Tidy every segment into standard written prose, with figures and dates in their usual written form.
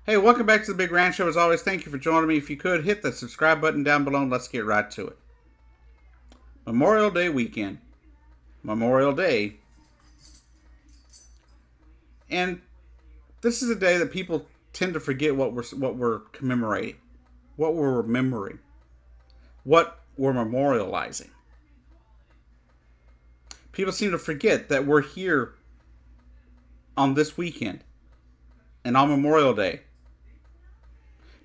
Hey, welcome back to the Big Rant Show. As always, thank you for joining me. If you could, hit the subscribe button down below and let's get right to it. Memorial Day weekend. Memorial Day. And this is a day that people tend to forget what we're commemorating, what we're remembering, what we're memorializing. People seem to forget that we're here on this weekend and on Memorial Day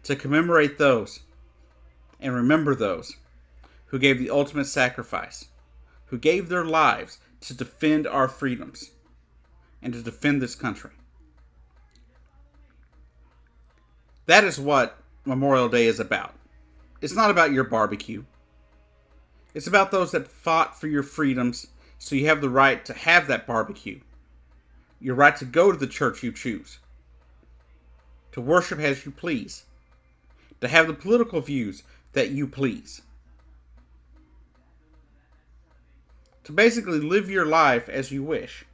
to commemorate those and remember those who gave the ultimate sacrifice, who gave their lives to defend our freedoms and to defend this country. That is what Memorial Day is about. It's not about your barbecue. It's about those that fought for your freedoms so you have the right to have that barbecue, your right to go to the church you choose, to worship as you please, to have the political views that you please, to basically live your life as you wish.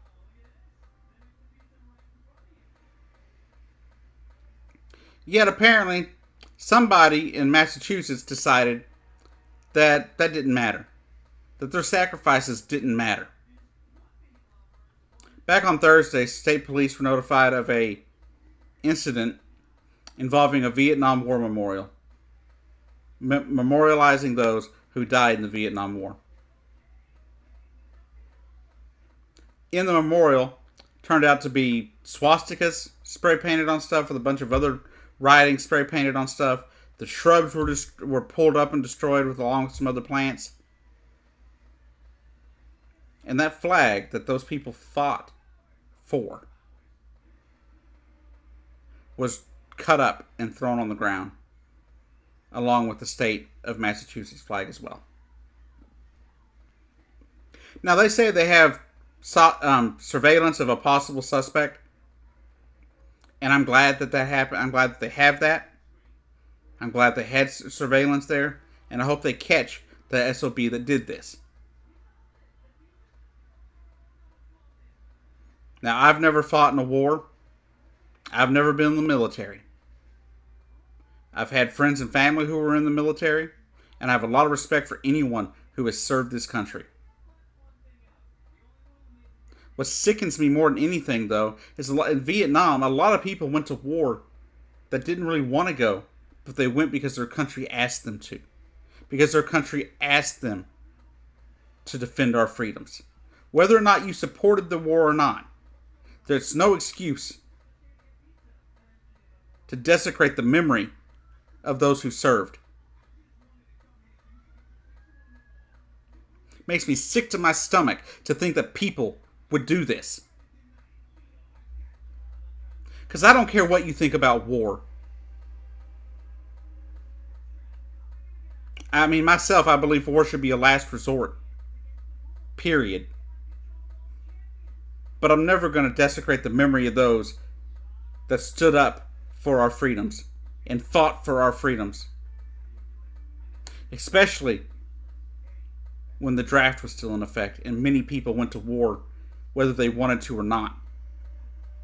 Yet apparently, somebody in Massachusetts decided that didn't matter, that their sacrifices didn't matter. Back on Thursday, state police were notified of a incident involving a Vietnam War memorial, memorializing those who died in the Vietnam War. In the memorial, turned out to be swastikas spray painted on stuff with a bunch of other writing spray painted on stuff. The shrubs were pulled up and destroyed along with some other plants. And that flag that those people fought for was cut up and thrown on the ground, along with the state of Massachusetts flag as well. Now, they say they have surveillance of a possible suspect, and I'm glad that happened. I'm glad that they have that. I'm glad they had surveillance there, and I hope they catch the SOB that did this. Now, I've never fought in a war. I've never been in the military. I've had friends and family who were in the military, and I have a lot of respect for anyone who has served this country. What sickens me more than anything, though, is in Vietnam, a lot of people went to war that didn't really want to go, but they went because their country asked them to. Because their country asked them to defend our freedoms. Whether or not you supported the war or not, there's no excuse to desecrate the memory of those who served. It makes me sick to my stomach to think that people would do this. Because I don't care what you think about war. I mean, myself, I believe war should be a last resort. Period. But I'm never going to desecrate the memory of those that stood up for our freedoms and fought for our freedoms. Especially when the draft was still in effect and many people went to war whether they wanted to or not.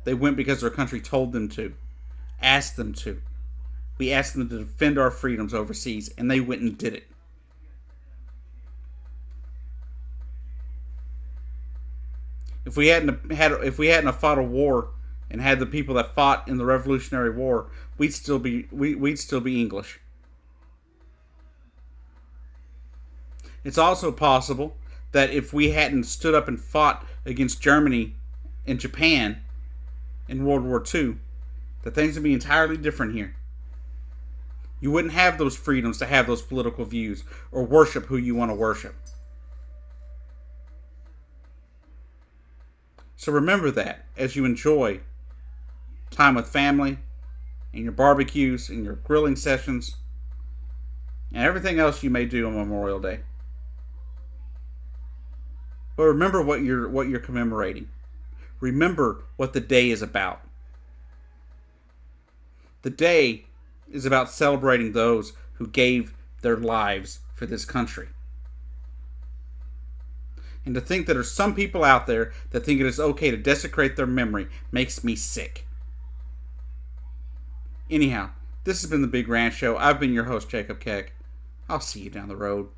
They went because their country told them to, asked them to. We asked them to defend our freedoms overseas, and they went and did it. If we hadn't fought a war and had the people that fought in the Revolutionary War, we'd still be English. It's also possible that if we hadn't stood up and fought against Germany and Japan in World War II, that things would be entirely different here. You wouldn't have those freedoms to have those political views or worship who you want to worship. So remember that as you enjoy time with family and your barbecues and your grilling sessions and everything else you may do on Memorial Day. But remember what you're commemorating. Remember what the day is about. The day is about celebrating those who gave their lives for this country. And to think that there's some people out there that think it is okay to desecrate their memory makes me sick. Anyhow, this has been the Big Rant Show. I've been your host, Jacob Keck. I'll see you down the road.